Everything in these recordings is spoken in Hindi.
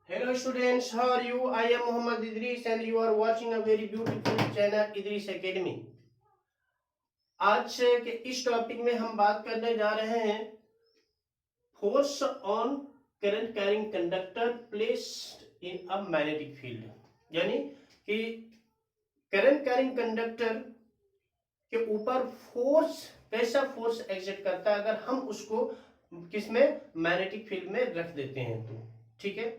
Hello students, how are you? I am Muhammad Idris and you are watching a very beautiful channel Idris Academy. आज के इस टॉपिक में हम बात करने जा रहे हैं force on current carrying conductor placed in a magnetic field, यानी कि करंट कैरिंग कंडक्टर के ऊपर फोर्स कैसा फोर्स एग्जर्ट करता है अगर हम उसको किसमें मैग्नेटिक फील्ड में रख देते हैं तो ठीक है।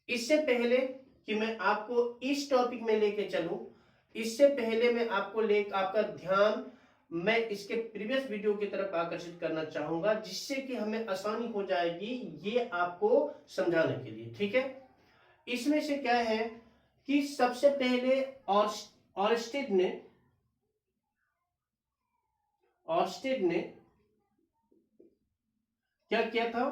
इससे पहले कि मैं आपको इस टॉपिक में लेके चलूं, इससे पहले मैं आपका ध्यान मैं इसके प्रीवियस वीडियो की तरफ आकर्षित करना चाहूंगा, जिससे कि हमें आसानी हो जाएगी ये आपको समझाने के लिए। ठीक है, इसमें से क्या है कि सबसे पहले ऑर्स्टेड ने क्या किया था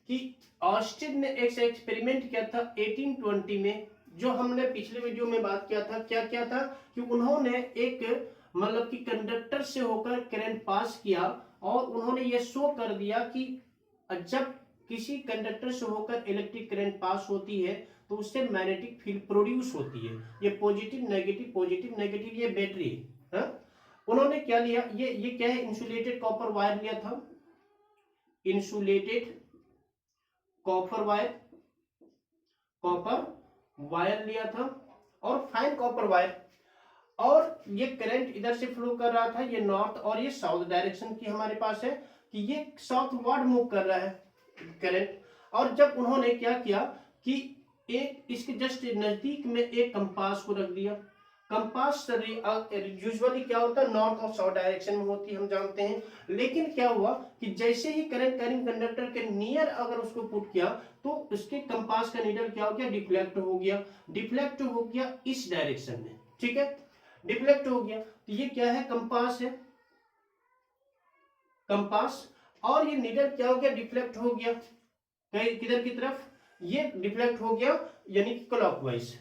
कि ऑर्स्टेड ने एक एक्सपेरिमेंट किया था 1820 में, जो हमने पिछले वीडियो में बात किया था। क्या किया था कि उन्होंने एक मतलब कि कंडक्टर से होकर करंट पास किया और उन्होंने ये शो कर दिया कि जब किसी कंडक्टर से होकर इलेक्ट्रिक करंट पास होती है तो उससे मैग्नेटिक फील्ड प्रोड्यूस होती है। ये पॉजिटिव नेगेटिव ये बैटरी है। उन्होंने क्या लिया, ये क्या है, इंसुलेटेड कॉपर वायर लिया था, इंसुलेटेड कॉपर वायर लिया था और फाइन कॉपर वायर, और ये करंट इधर से फ्लो कर रहा था, ये नॉर्थ और ये साउथ डायरेक्शन की हमारे पास है कि ये साउथवर्ड मूव कर रहा है करंट। और जब उन्होंने क्या किया कि एक इसके जस्ट नजदीक में एक कंपास को रख दिया। कंपास यूजुअली क्या होता है, नॉर्थ और साउथ डायरेक्शन में होती है, हम जानते हैं। लेकिन क्या हुआ कि जैसे ही करंट कैरिंग कंडक्टर के नियर अगर उसको पुट किया तो उसके कंपास का नीडल क्या हो गया, डिफ्लेक्ट हो गया इस डायरेक्शन में। ठीक है, डिफ्लेक्ट हो गया तो ये क्या है, कंपास है, कंपास। और ये नीडल क्या हो गया, डिफ्लेक्ट हो गया किधर की तरफ, ये डिफ्लेक्ट हो गया यानी कि clockwise.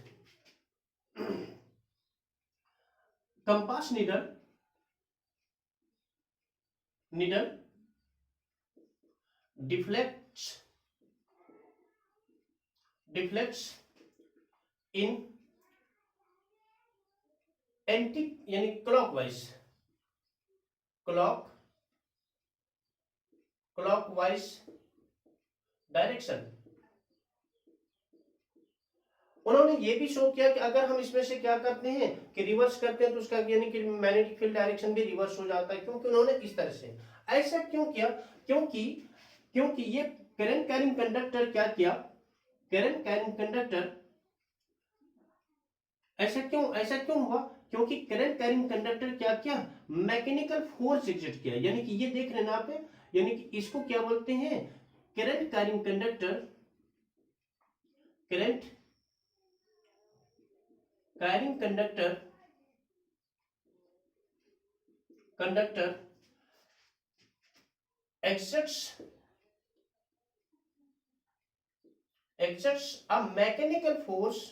Compass needle deflects in anti यानी क्लॉकवाइज डायरेक्शन। उन्होंने ये भी शो किया कि अगर हम इसमें से क्या करते हैं कि रिवर्स करते हैं तो उसका यानी कि मैग्नेटिक फील्ड डायरेक्शन भी रिवर्स हो जाता है। क्योंकि उन्होंने इस तरह से ऐसा क्यों किया, क्योंकि ये करंट कैरिंग कंडक्टर क्या किया, करंट कैरिंग कंडक्टर ऐसा क्यों हुआ, क्योंकि करंट कैरिंग कंडक्टर क्या किया, मैकेनिकल फोर्स एग्जर्ट किया। यानी कि ये देख रहे हैं आप, यानी कि इसको क्या बोलते हैं, current carrying conductor, current carrying conductor exerts a mechanical force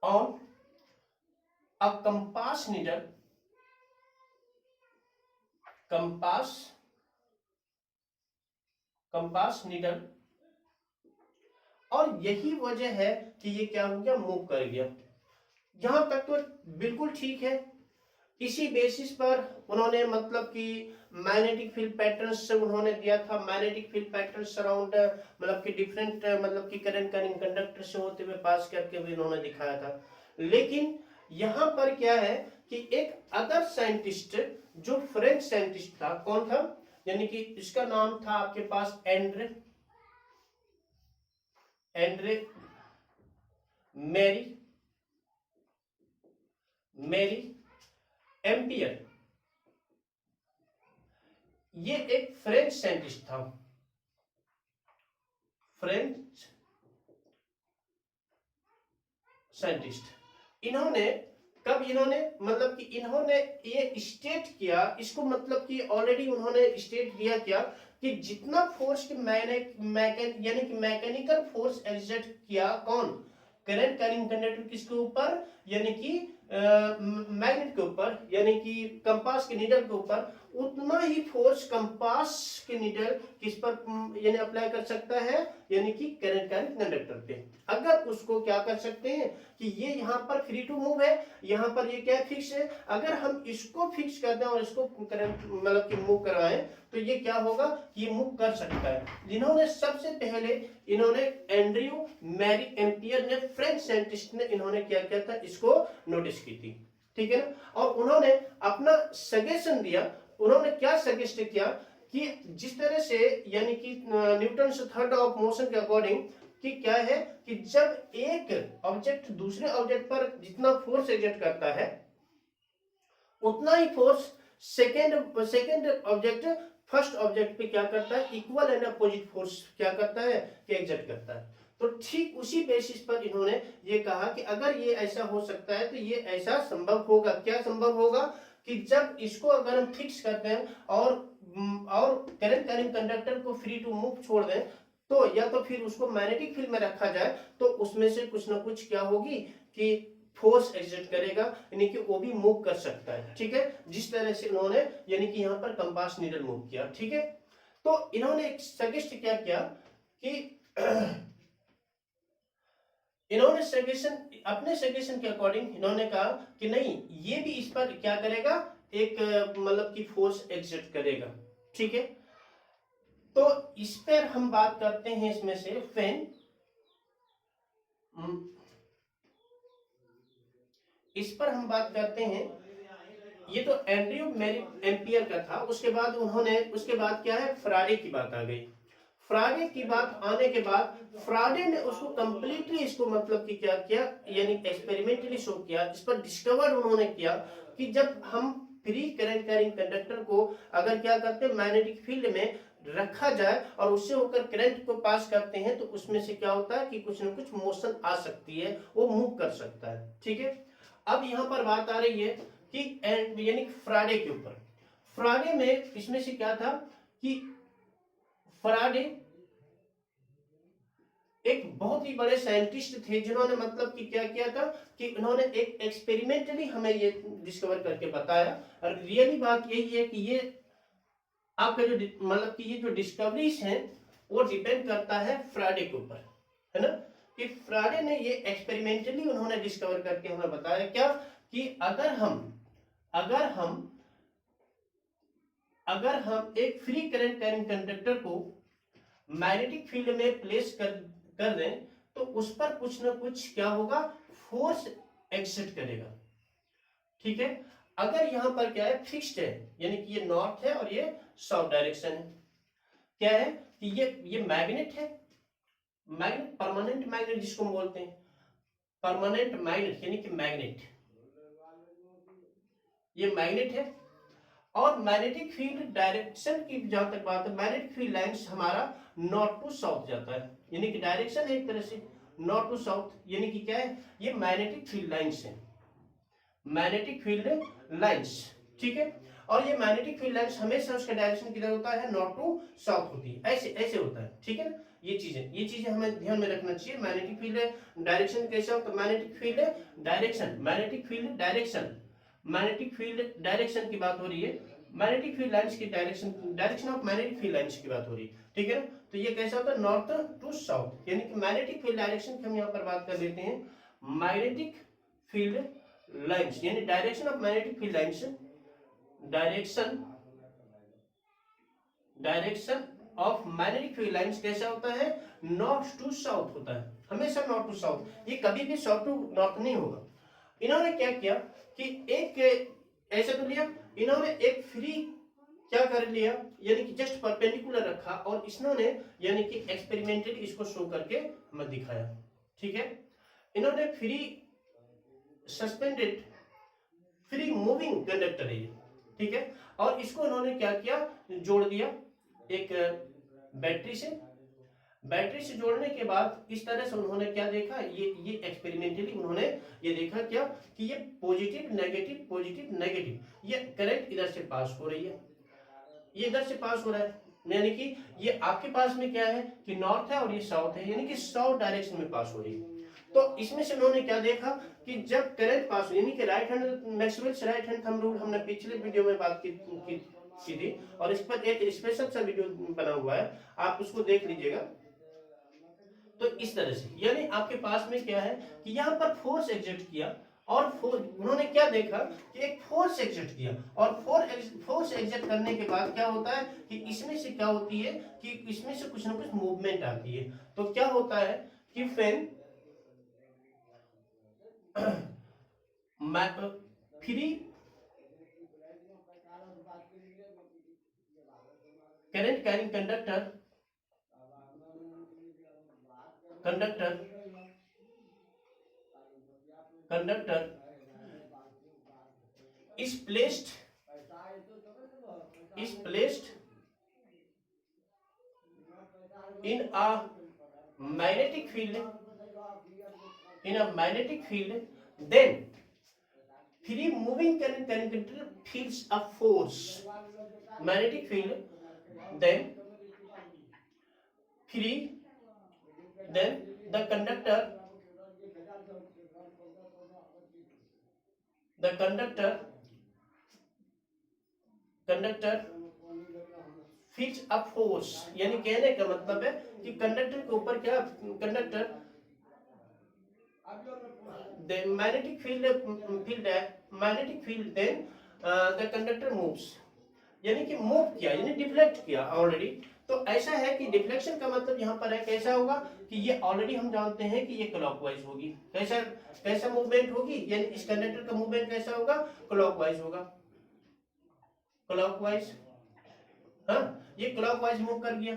on a compass needle, और यही वजह है कि ये क्या हो गया, मूव कर गया। यहां तक तो बिल्कुल ठीक है। इसी बेसिस पर उन्होंने मतलब कि मैग्नेटिक फील्ड पैटर्न्स से उन्होंने दिया था, मैग्नेटिक फील्ड पैटर्न्स अराउंड मतलब कि डिफरेंट मतलब कि करंट कैरिंग कंडक्टर से होते हुए पास करके भी उन्होंने दिखाया था। लेकिन यहां पर क्या है कि एक अदर साइंटिस्ट जो फ्रेंच साइंटिस्ट था, कौन था, यानी कि इसका नाम था आपके पास एंड्रे मेरी एम्पियर। ये एक फ्रेंच साइंटिस्ट था, फ्रेंच साइंटिस्ट। इन्होंने मतलब कि इन्होंने ये स्टेट किया, इसको मतलब कि ऑलरेडी उन्होंने स्टेट किया क्या कि जितना फोर्स की यानी कि मैकेनिकल फोर्स एक्सर्ट किया, कौन, करंट कैरिंग कंडक्टर किसके ऊपर, यानी कि मैग्नेट के ऊपर, यानी कि कंपास के नीडल के ऊपर, उतना ही फोर्स कंपास के नीडल किस पर यानी अप्लाई कर सकता है, यानी कि करंट कैरिंग कंडक्टर पे। अगर उसको क्या कर सकते हैं कि ये यहाँ पर फ्री टू मूव है, यहाँ पर ये क्या फिक्स है, अगर हम इसको फिक्स कर दें और इसको करंट मतलब कि मूव करवाएं तो ये क्या होगा, ये मूव कर सकता है। जिन्होंने सबसे पहले इन्होंने एंड्रयू मैरी एम्पियर ने, फ्रेंच साइंटिस्ट ने, इन्होंने क्या किया था, इसको नोटिस की थी, ठीक है ना। और उन्होंने अपना सजेशन दिया, उन्होंने क्या सजेस्ट किया कि जिस तरह से यानी कि Newton third law of motion के अकॉर्डिंग कि क्या है कि जब एक ऑब्जेक्ट दूसरे ऑब्जेक्ट पर जितना फोर्स एक्सर्ट करता है उतना ही force second object first object पे क्या करता है, इक्वल एंड अपोजिट फोर्स क्या करता है कि एक्सर्ट करता है। तो ठीक उसी बेसिस पर इन्होंने ये कहा कि अगर ये ऐसा हो सकता है तो ये ऐसा संभव होगा। क्या संभव होगा कि जब इसको अगर हम फिक्स करते हैं और करंट कैरिंग कंडक्टर को फ्री टू मूव छोड़ दें तो या तो फिर उसको मैग्नेटिक फील्ड में रखा जाए तो उसमें से कुछ ना कुछ क्या होगी कि फोर्स एक्सर्ट करेगा, यानी कि वो भी मूव कर सकता है, ठीक है। जिस तरह से उन्होंने यानी कि यहाँ पर कंपास नीडल मूव किया, ठीक है। तो इन्होंने एक सजेस्ट क्या किया कि इन्होंने सजेशन, अपने सजेशन के अकॉर्डिंग इन्होंने कहा कि नहीं, ये भी इस पर क्या करेगा, एक मतलब कि फोर्स एक्सर्ट करेगा, ठीक है। तो इस पर हम बात करते हैं इसमें से फैन, इस पर हम बात करते हैं। ये तो एंड्रयू मैरी एम्पियर का था, उसके बाद उन्होंने, उसके बाद क्या है, फ्राडे की बात आ गई। फ्राडे की बात आने के बाद फ्राडे ने उसको कंप्लीटली इसको मतलब कि क्या किया, यानी एक्सपेरिमेंटली शो किया, इस पर डिस्कवर उन्होंने किया कि जब हम फ्री करंट कैरिंग कंडक्टर को अगर क्या करते हैं मैग्नेटिक फील्ड में रखा जाए और उससे होकर करंट को पास करते हैं तो उसमें से क्या होता है कि कुछ ना कुछ मोशन आ सकती है, वो मूव कर सकता है, ठीक है। अब यहाँ पर बात आ रही है कि यानी फ्राडे के ऊपर। फ्राडे में इसमें से क्या था कि फ्राडे एक बहुत ही बड़े साइंटिस्ट थे जिन्होंने मतलब कि क्या किया था कि इन्होंने एक एक्सपेरिमेंटली हमें ये डिस्कवर करके बताया। और रियली बात यही है कि ये आपका जो मतलब कि ये जो डिस्कवरीज हैं वो डिपेंड करता है फ्राडे के ऊपर, है ना। कि फ्राडे ने ये एक्सपेरिमेंटली उन्होंने डिस्कवर करके हमें बताया क्या कि अगर हम एक फ्री करंट कैरिंग कंडक्टर को मैग्नेटिक फील्ड में प्लेस कर दें तो उस पर कुछ ना कुछ क्या होगा, फोर्स एक्सर्ट करेगा, ठीक है। अगर यहां पर क्या है, फिक्स्ड है, यानी कि ये नॉर्थ है और ये साउथ डायरेक्शन है, क्या है कि ये मैग्नेट है, मैग्नेट, परमानेंट मैग्नेट जिसको हम बोलते हैं, परमानेंट मैग्नेट यानी कि मैग्नेट, ये मैग्नेट है। और मैग्नेटिक फील्ड डायरेक्शन की जहां तक बात है, मैग्नेटिक फील्ड लाइंस हमारा नॉर्थ टू साउथ जाता है, यानी कि डायरेक्शन है एक तरह से नॉर्थ टू साउथ, यानी कि क्या है, ये मैग्नेटिक फील्ड लाइंस है, मैग्नेटिक फील्ड लाइंस, ठीक है। और ये मैग्नेटिक फील्ड लाइंस हमेशा उसका डायरेक्शन किधर होता है, नॉर्थ टू साउथ होती है, ऐसे ऐसे होता है, ठीक है ना। ये चीजें हमें ध्यान में रखना चाहिए। मैग्नेटिक फील्ड डायरेक्शन कैसा होता है, magnetic field direction, magnetic field direction, magnetic field direction की बात हो रही है, मैग्नेटिक फील्ड लाइंस की direction of magnetic field lines की बात हो रही है, ठीक है। तो ये कैसा होता है, नॉर्थ टू साउथ, यानी कि मैग्नेटिक फील्ड डायरेक्शन की हम यहाँ पर बात कर लेते हैं, मैग्नेटिक फील्ड लाइंस यानी direction of magnetic field lines, direction of magnetic field lines कैसा होता है, नॉर्थ टू साउथ होता है, हमेशा नॉर्थ टू साउथ, ये कभी भी साउथ टू नॉर्थ नहीं होगा। इन्होंने क्या किया कि एक ऐसे तो लिया, इन्होंने एक फ्री क्या कर लिया, यानी कि जस्ट परपेंडिकुलर रखा और इन्होंने यानी कि एक्सपेरिमेंटली इसको शो करके हमें दिखाया, ठीक है। इन्होंने free suspended free moving conductor है ये, ठीक है। और इसको उन्होंने क्या किया, जोड़ दिया एक बैटरी से जोड़ने के बाद इस तरह से उन्होंने क्या देखा, ये एक्सपेरिमेंटली उन्होंने ये देखा क्या कि ये पॉजिटिव नेगेटिव, ये करंट इधर से पास हो रही है, ये इधर से पास हो रहा है, यानी कि ये आपके पास में क्या है कि नॉर्थ है और ये साउथ है, यानी कि साउथ डायरेक्शन में पास हो रही है। तो इसमें से उन्होंने क्या देखा कि जब करंट पास, यानी कि right hand, Maxwell's right hand thumb rule हमने पिछले वीडियो में बात की सीधी, और इस पर एक स्पेशल सा वीडियो बना हुआ है, आप उसको देख लीजिएगा। तो इस तरह से यानी आपके पास में क्या है कि यहाँ पर फोर्स एग्जर्ट किया, और उन्होंने क्या देखा कि एक फोर्स एग्जर्ट किया, और फोर्स एग्जर्ट करने के बाद क्या होता है कि इसमें से क्या होती है कि इसमें से कुछ ना कुछ मूवमेंट आती है। तो क्या होता है कि fan free current carrying conductor is placed in a magnetic field, then free moving current conductor feels a force, magnetic field, then free, then the conductor feels a force, यानी कहने का मतलब है कि कंडक्टर के ऊपर क्या, conductor the magnetic field then the conductor moves, यानी कि मूव किया यानी डिफ्लेक्ट किया ऑलरेडी। तो ऐसा है कि डिफ्लेक्शन का मतलब यहाँ पर है कैसा होगा कि ये ऑलरेडी हम जानते हैं कि ये क्लॉकवाइज होगी। कैसा मूवमेंट होगी, यानी इस कंडक्टर का मूवमेंट कैसा होगा, क्लॉकवाइज होगा, क्लॉकवाइज। हाँ, ये क्लॉकवाइज मूव कर गया।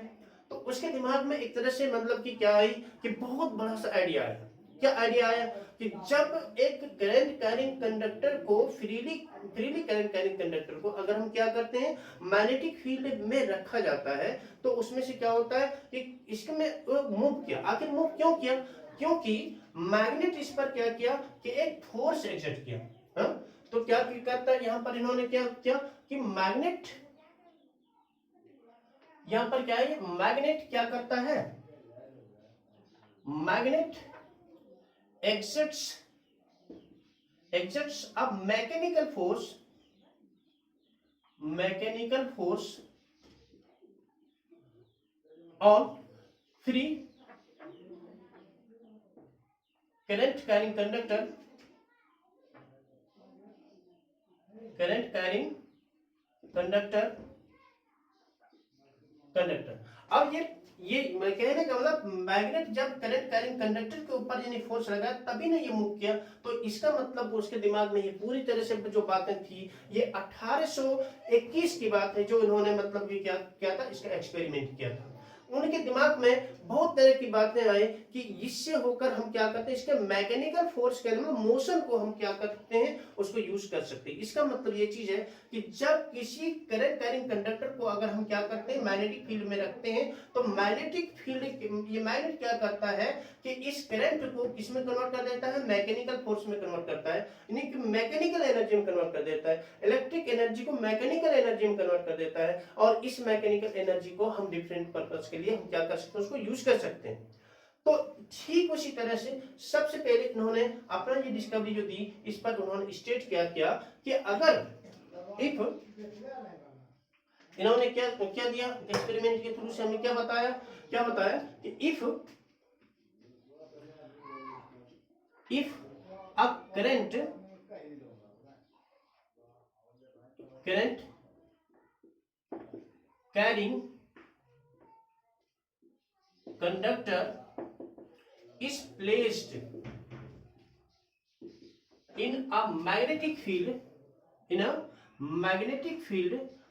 तो उसके दिमाग में एक तरह से मतलब कि क्या आई कि बहुत बड़ा सा आइडिया आया। क्या आइडिया आया कि जब एक करंट कैरिंग कंडक्टर को फ्रीली करंट कैरिंग कंडक्टर को अगर हम क्या करते हैं मैग्नेटिक फील्ड में रखा जाता है, तो उसमें से क्या होता है कि इसमें मूव किया। आखिर मूव क्यों किया, क्योंकि मैग्नेट इस पर क्या किया कि एक फोर्स एक्सर्ट किया। हाँ, तो क्या करता है यहाँ पर इन्होंने क्या किया कि मैग्नेट, यहां पर क्या है, मैग्नेट क्या करता है, magnet exerts a mechanical force on free current carrying conductor अब ये मैं कहने का मतलब मैग्नेट जब करंट कैरिंग कंडक्टर के ऊपर यानी फोर्स लगा तभी ना ये मूव किया। तो इसका मतलब उसके दिमाग में ये पूरी तरह से जो बातें थी ये 1821 की बात है, जो इन्होंने मतलब ये क्या था, इसका एक्सपेरिमेंट किया था। उनके दिमाग में बहुत तरह की बातें आई कि इससे होकर हम क्या करते हैं, इसके मैकेनिकल फोर्स के मोशन को हम क्या करते हैं, उसको यूज कर सकते हैं। इसका मतलब ये चीज है कि जब किसी करंट कैरिंग कंडक्टर को अगर हम क्या करते हैं मैग्नेटिक फील्ड में रखते हैं, तो मैग्नेटिक फील्ड ये मैग्नेट क्या करता है कि इस करंट को किसमें कन्वर्ट कर देता है, मैकेनिकल फोर्स में कन्वर्ट करता है, यानी कि मैकेनिकल एनर्जी में कन्वर्ट कर देता है। इलेक्ट्रिक एनर्जी को मैकेनिकल एनर्जी में कन्वर्ट कर देता है, और इस मैकेनिकल एनर्जी को हम डिफरेंट पर्पस के लिए हम क्या कर सकते हैं, उसको यूज कर सकते हैं। तो ठीक उसी तरह से सबसे पहले इन्होंने अपना ये डिस्कवरी जो दी, इस पर उन्होंने स्टेट किया कि अगर इफ इन्होंने क्या दिया एक्सपेरिमेंट के थ्रू से हमें क्या बताया कि if a current carrying conductor is placed in a magnetic field,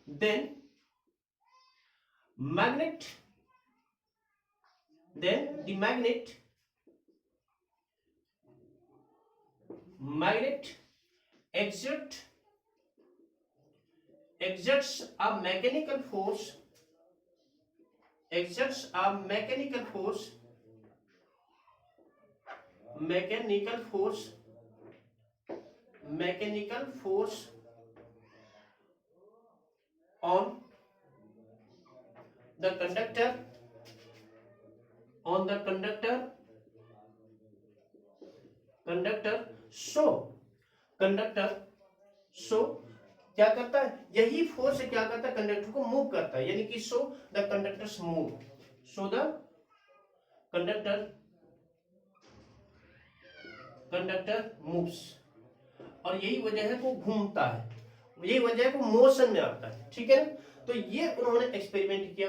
then the magnet exerts a mechanical force on the conductor so क्या करता है, यही फोर्स क्या करता है, कंडक्टर को मूव करता है, यानी कि show the conductors move, show the conductor moves, और यही वजह है वो घूमता है, यही वजह है वो मोशन में आता है, ठीक है। तो ये उन्होंने एक्सपेरिमेंट किया।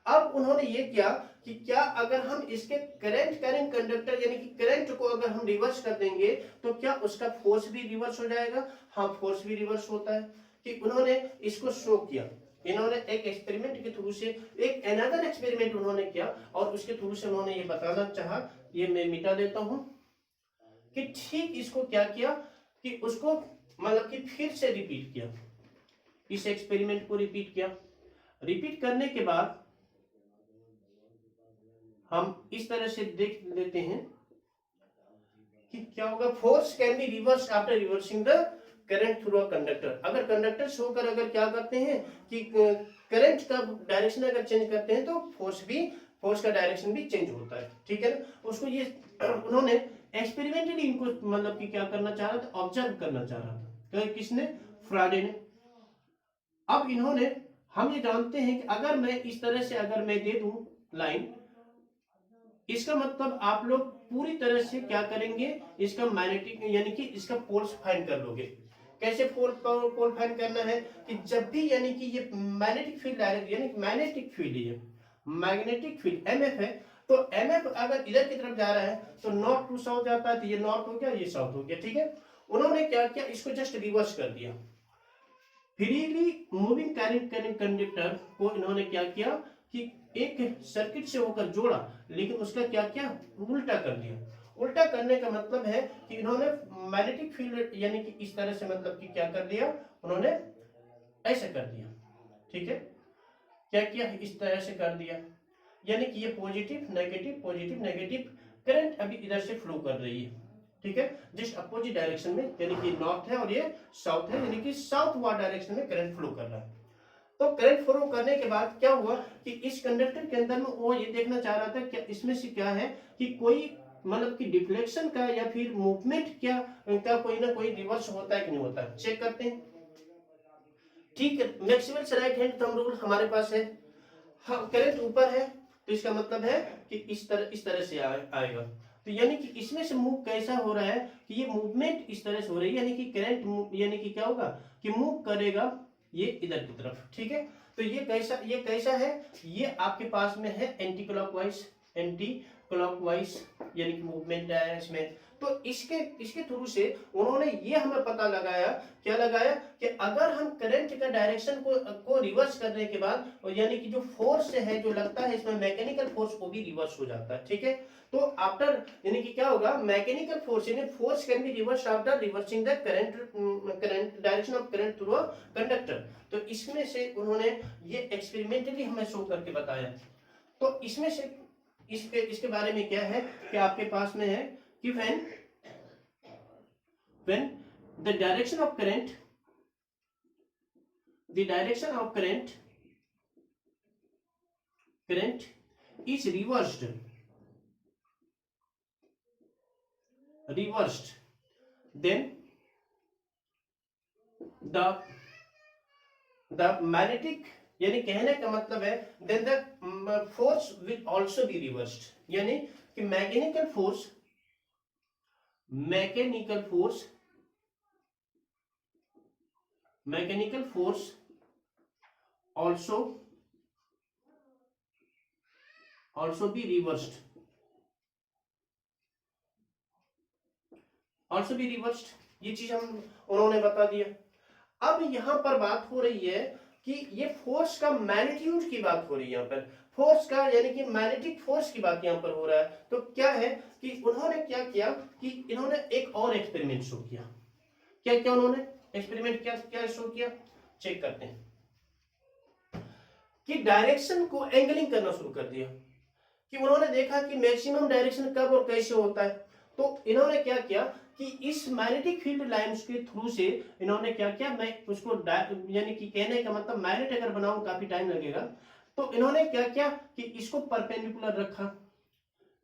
अब उन्होंने ये किया कि क्या अगर हम इसके करंट कैरिंग कंडक्टर यानी कि करंट को अगर हम रिवर्स कर देंगे तो क्या उसका फोर्स भी रिवर्स हो जाएगा। हाँ, फोर्स भी रिवर्स होता है। कि उन्होंने इसको शो किया, इन्होंने एक एक्सपेरिमेंट के थ्रू से एक अनदर एक्सपेरिमेंट उन्होंने किया और उसके थ्रू से उन्होंने ये बताना चाहा, ये मैं मिटा देता हूं, कि ठीक इसको क्या किया कि उसको मतलब कि फिर से रिपीट किया, इस एक्सपेरिमेंट को रिपीट किया। रिपीट करने के बाद हम इस तरह से देख लेते हैं कि क्या होगा। Force can be reverse after reversing the current through a conductor. अगर कंडक्टर शो कर अगर क्या करते हैं कि करंट का डायरेक्शन अगर चेंज करते हैं तो फोर्स का डायरेक्शन भी चेंज होता है, ठीक है ना। उसको ये उन्होंने एक्सपेरिमेंटली इनको मतलब कि क्या करना चाह रहा था, ऑब्जर्व करना चाह रहा था। तो किसने, फ्राडे ने। अब इन्होंने, हम ये जानते हैं कि अगर मैं इस तरह से अगर मैं दे दूं लाइन, इसका मतलब आप लोग पूरी तरह से क्या करेंगे, इसका मैग्नेटिक यानी कि इसका पोल्स फाइंड कर लोगे। कैसे पोल फाइंड करना है कि जब भी यानी कि ये मैग्नेटिक फील्ड डायरेक्ट यानी मैग्नेटिक फील्ड, ये मैग्नेटिक फील्ड एमएफ है, तो एमएफ अगर इधर की तरफ जा रहा है तो नॉर्थ टू साउथ जाता है, तो ये नॉर्थ हो गया, ये साउथ हो गया, ठीक है। उन्होंने क्या किया, इसको जस्ट रिवर्स कर दिया। फ्रीली मूविंग कैरिंग कंडक्टर को इन्होंने क्या किया कि एक सर्किट से होकर जोड़ा, लेकिन उसका क्या किया, उल्टा कर दिया। उल्टा करने का मतलब है कि इन्होंने मैग्नेटिक फील्ड यानी कि इस तरह से मतलब कि क्या कर दिया, उन्होंने ऐसे कर दिया, ठीक है। क्या किया, इस तरह से कर दिया, यानी कि ये पॉजिटिव नेगेटिव करंट अभी इधर से फ्लो कर रही है, ठीक है, जस्ट अपोजिट डायरेक्शन में, यानी कि नॉर्थ है और ये साउथ है, यानी कि साउथ वार्ड डायरेक्शन में करंट फ्लो कर रहा है। तो करंट फ्लो करने के बाद क्या हुआ कि इस कंडक्टर के अंदर में वो ये देखना चाह रहा था कि इसमें से क्या है कि कोई मतलब कि डिफ्लेक्शन का या फिर मूवमेंट क्या का कोई ना कोई रिवर्स होता है कि नहीं होता है, चेक करते हैं। ठीक है, Maxwell's right hand thumb rule हमारे पास है। हाँ, करंट ऊपर है तो इसका मतलब है कि इस तरह से आएगा। तो यानी कि इसमें से मूव कैसा हो रहा है कि ये मूवमेंट इस तरह से हो रही है, यानी कि करंट यानी कि क्या होगा कि मूव करेगा ये इधर की तरफ, ठीक है। तो ये कैसा है, ये आपके पास में है एंटी क्लॉकवाइज यानी कि मूवमेंट है इसमें। तो इसके थ्रू से उन्होंने ये हमें पता लगाया, क्या लगाया कि अगर हम करंट का डायरेक्शन को रिवर्स करने के बाद यानी कि जो फोर्स है जो लगता है इसमें मैकेनिकल फोर्स को भी रिवर्स हो जाता है, ठीक है। तो आफ्टर यानी कि क्या होगा, मैकेनिकल फोर्स यानी force can be reverse after reversing the current direction of current through a conductor. तो इसमें से उन्होंने ये एक्सपेरिमेंटली हमें शो करके बताया। तो इसमें से इसके बारे में क्या है कि आपके पास में है कि when the direction of current is reversed, then the magnetic यानी कहने का मतलब है then the force will also be reversed, यानी कि mechanical force also be reversed, ये चीज हम उन्होंने बता दिया। अब यहां पर बात हो रही है कि ये फोर्स का मैग्नीट्यूड की बात हो रही है, यहाँ पर फोर्स का यानी कि मैग्नेटिक फोर्स की बात यहाँ पर हो रहा है। तो क्या है कि उन्होंने क्या किया कि इन्होंने एक और एक्सपेरिमेंट शो किया। क्या उन्होंने एक्सपेरिमेंट क्या शो किया, चेक करते हैं। कि डायरेक्शन को एंगलिंग करना शुरू कर दिया, कि उन्होंने देखा कि मैक्सिमम डायरेक्शन कब और कैसे होता है। तो इन्होंने क्या किया कि इस मैग्नेटिक फील्ड लाइंस के थ्रू से इन्होंने क्या किया, मैं उसको यानी कि कहने का मतलब मैग्नेट अगर बनाऊं काफी टाइम लगेगा, तो इन्होंने क्या किया कि इसको परपेंडिकुलर रखा,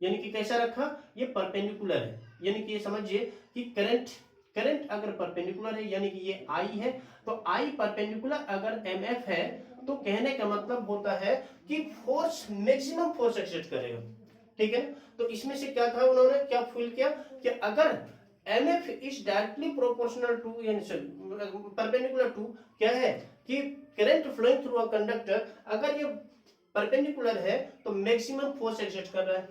यानी कि कैसा रखा, ये परपेंडिकुलर है, यानी कि ये समझिए कि करंट करंट अगर परपेंडिकुलर है यानी कि ये I है, तो I परपेंडिकुलर अगर MF है तो कहने का मतलब होता है कि फोर्स मैक्सिमम फोर्स एक्सर्ट करेगा, ठीक है। तो इसमें से क्या था, उन्होंने क्या फील किया कि अगर MF is directly proportional to perpendicular to क्या है कि current flowing through a conductor, अगर ये परपेंडिकुलर है तो मैक्सिमम फोर्स एक्सर्ट कर रहा है।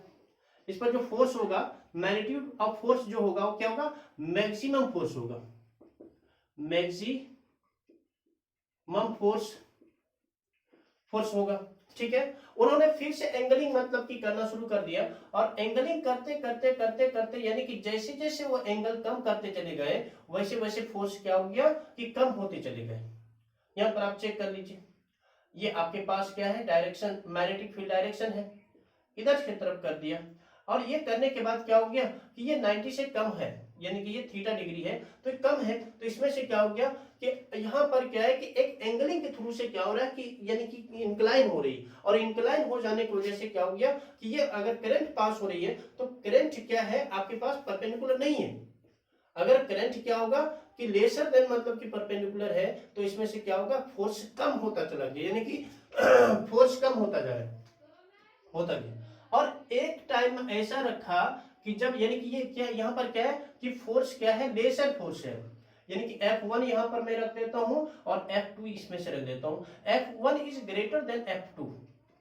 इस पर जो फोर्स होगा, मैग्नीट्यूड ऑफ फोर्स जो होगा वो क्या होगा, मैक्सिमम फोर्स होगा, मैक्सिमम फोर्स होगा, ठीक है। उन्होंने फिर से एंगलिंग मतलब कि करना शुरू कर दिया, और एंगलिंग करते करते करते करते यानी कि जैसे जैसे वो एंगल कम करते चले गए वैसे वैसे फोर्स क्या हो गया कि कम होते चले गए। यहाँ पर आप चेक कर लीजिए, ये आपके पास क्या है, डायरेक्शन, मैग्नेटिक फील्ड डायरेक्शन है, इधर की तरफ कर दिया, और ये करने के बाद क्या हो गया कि ये 90 से कम है, यानी कि ये थीटा डिग्री है तो ये कम है, तो इसमें से क्या हो गया कि यहाँ पर क्या है कि एक एंगलिंग के थ्रू से क्या हो रहा है कि यानी कि इंक्लाइन हो रही, और इंक्लाइन हो जाने की वजह से क्या हो गया कि ये अगर करंट पास हो रही है तो करंट क्या है आपके पास परपेंडिकुलर नहीं है। अगर करंट क्या होगा कि लेसर देन मतलब कि परपेंडिकुलर है तो इसमें से क्या होगा, फोर्स कम होता चला गया, यानी कि फोर्स कम होता जा रहा है, होता गया। और एक टाइम ऐसा रखा कि जब यानी कि ये क्या यहाँ पर क्या है कि फोर्स क्या है, लेसर फोर्स है, यानी कि F1 यहाँ पर मैं रख देता हूँ और F2 इसमें से रख देता हूँ, F1 is greater than F2,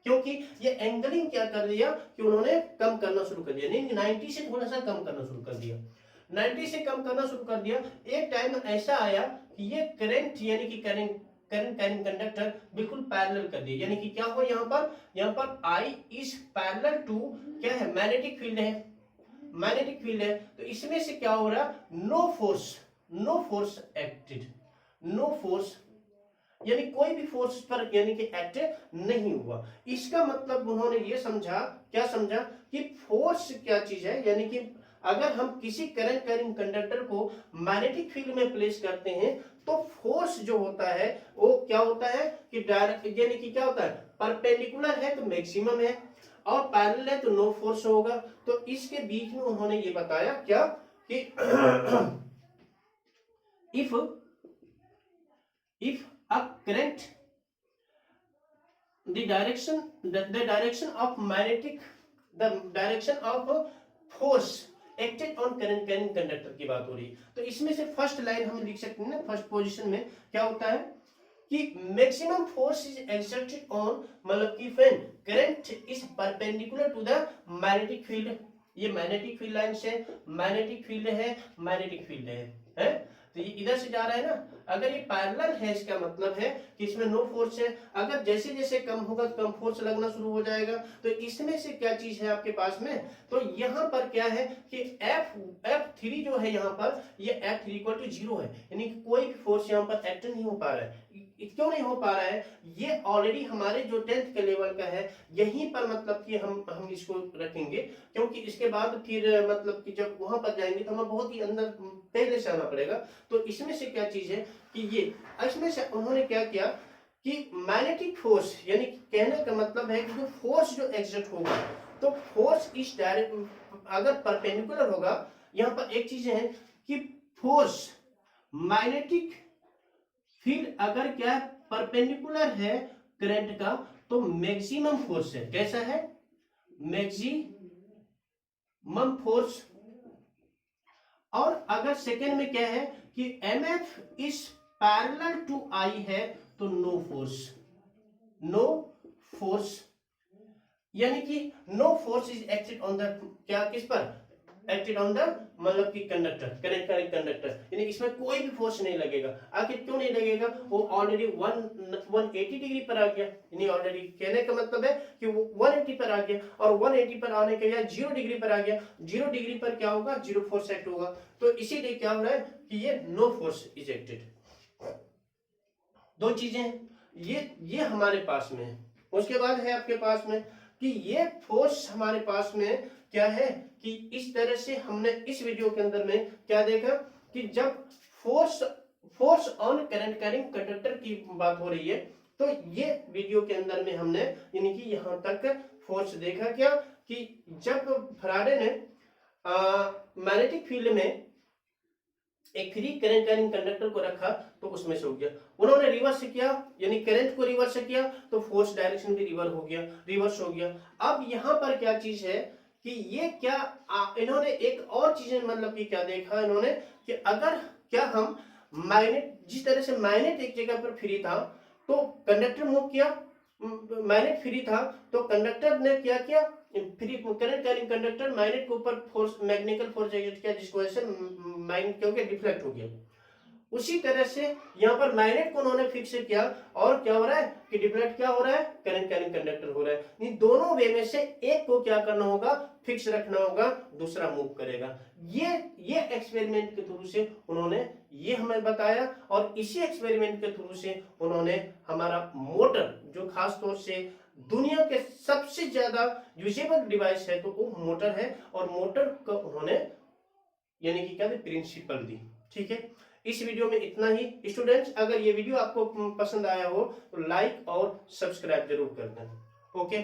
क्योंकि ये एंगलिंग क्या कर दिया कि उन्होंने कम करना शुरू कर दिया, यानी 90 से थोड़ा सा कम करना शुरू कर दिया, 90 से कम करना शुरू कर दिया। एक टाइम ऐसा आया कि ये करंट यानी कि करंट कैरिंग कंडक्टर बिल्कुल पैरेलल कर दिए, यानी कि क्या हो यहाँ पर I इज पैरेलल टू क्या है, मैग्नेटिक फील्ड है, मैग्नेटिक फील्ड है, तो इसमें से क्या हो रहा, no force acted, no force यानी कोई भी फोर्स पर यानी कि एक्ट नहीं हुआ। इसका मतलब उन्होंने ये समझा, क्या समझा कि फोर्स क्या चीज है, यानी कि अगर हम किसी करंट कैरिंग कंडक्टर को मैग्नेटिक फील्ड में प्लेस करते हैं तो फोर्स जो होता है वो क्या होता है कि डायरेक्ट यानी कि क्या होता है, परपेंडिकुलर है तो मैक्सिमम है, और पैरेलल है तो नो फोर्स होगा। तो इसके बीच में उन्होंने ये बताया क्या कि if a current the direction of magnetic the direction of force acted on current carrying conductor की बात हो रही है। तो इसमें से फर्स्ट लाइन हम लिख सकते हैं ना, फर्स्ट पोजीशन में क्या होता है कि maximum force is exerted on मतलब कि when current is perpendicular to the magnetic field, ये मैग्नेटिक फील्ड लाइन से मैग्नेटिक फील्ड है, मैग्नेटिक फील्ड है तो ये इधर से जा रहा है ना, अगर ये पैरेलल है इसका मतलब है कि इसमें नो फोर्स है, अगर जैसे जैसे कम होगा तो कम फोर्स लगना शुरू हो जाएगा। तो इसमें से क्या चीज है आपके पास में, तो यहाँ पर क्या है कि F3 जो है यहाँ पर ये F3 इक्वल टू 0 है, यानी कि कोई भी फोर्स यहाँ पर एक्ट नहीं हो पा रहा है। क्यों नहीं हो पा रहा है, ये ऑलरेडी हमारे जो 10th के लेवल का है यहीं पर मतलब कि हम इसको रखेंगे, क्योंकि इसके बाद फिर मतलब कि जब वहां पर जाएंगे तो हमें बहुत ही अंदर पहले से आना पड़ेगा। तो इसमें से क्या चीज है कि ये इसमें से उन्होंने क्या किया कि मैग्नेटिक फोर्स यानी कहने का मतलब है कि जो फोर्स जो एक्सर्ट होगा तो फोर्स इस डायरेक्ट अगर परपेंडिकुलर होगा, यहाँ पर एक चीज है कि फोर्स मैग्नेटिक फील्ड अगर क्या परपेंडिकुलर है करंट का तो मैक्सिमम फोर्स है, कैसा है, मैक्सिमम फोर्स। और अगर सेकेंड में क्या है कि MF is parallel to I है तो नो फोर्स यानी कि no force is acted on the क्या, किस पर एक्टेड ऑन द मतलब कि कंडक्टर, करंट कैरिंग कंडक्टर, यानी इसमें कोई भी फोर्स नहीं लगेगा। आखिर क्यों नहीं लगेगा, वो ऑलरेडी 180 डिग्री पर आ गया, यानी ऑलरेडी कहने का मतलब है कि वो 180 पर आ गया, और 180 पर आने के बाद 0 डिग्री पर आ गया, 0 डिग्री पर क्या होगा, 0 फोर्स एक्ट होगा। तो इसीलिए क्या हो रहा है कि ये नो फोर्स इज एक्टेड। दो चीजें ये हमारे पास में है। उसके बाद है आपके पास में कि ये फोर्स हमारे पास में क्या है कि इस तरह से हमने इस वीडियो के अंदर में क्या देखा कि जब force on current carrying conductor की बात हो रही है तो ये वीडियो के अंदर में हमने यानी कि यहां तक फोर्स देखा क्या कि जब फैराडे ने मैग्नेटिक फील्ड में एक फ्री करंट कैरिंग कंडक्टर को रखा तो उसमें से हो गया। उन्होंने रिवर्स किया यानी करंट को रिवर्स किया तो फोर्स डायरेक्शन भी रिवर्स हो गया। अब यहाँ पर क्या चीज है कि ये क्या इन्होंने एक और चीज मतलब कि क्या देखा इन्होंने कि अगर क्या हम मैग्नेट जिस तरह से मैग्नेट एक जगह पर फ्री था तो कंडक्टर मूव किया, मैग्नेट फ्री था तो कंडक्टर ने क्या किया, free current carrying conductor magnet के ऊपर फोर्स मैग्नेटिकल फोर्स एक्सर्ट किया जिसकी वजह से मैग्नेट क्या हो गया, डिफ्लेक्ट हो गया। उसी तरह से यहाँ पर मैग्नेट को उन्होंने फिक्स किया और क्या हो रहा है कि डिफ्लेक्ट क्या हो रहा है, करंट कैरिंग कंडक्टर हो रहा है। इन दोनों वे में से एक को क्या करना होगा, फिक्स रखना होगा, दूसरा मूव करेगा। ये एक्सपेरिमेंट के थ्रू से उन्होंने ये हमें बताया और इसी एक्सपेरिमेंट के थ्रू से उन्होंने हमारा मोटर जो खास तौर से दुनिया के सबसे ज्यादा यूजेबल डिवाइस है तो वो मोटर है और मोटर को उन्होंने यानी कि क्या प्रिंसिपल दी। ठीक है, इस वीडियो में इतना ही। स्टूडेंट्स अगर ये वीडियो आपको पसंद आया हो तो लाइक और सब्सक्राइब जरूर कर दें। ओके।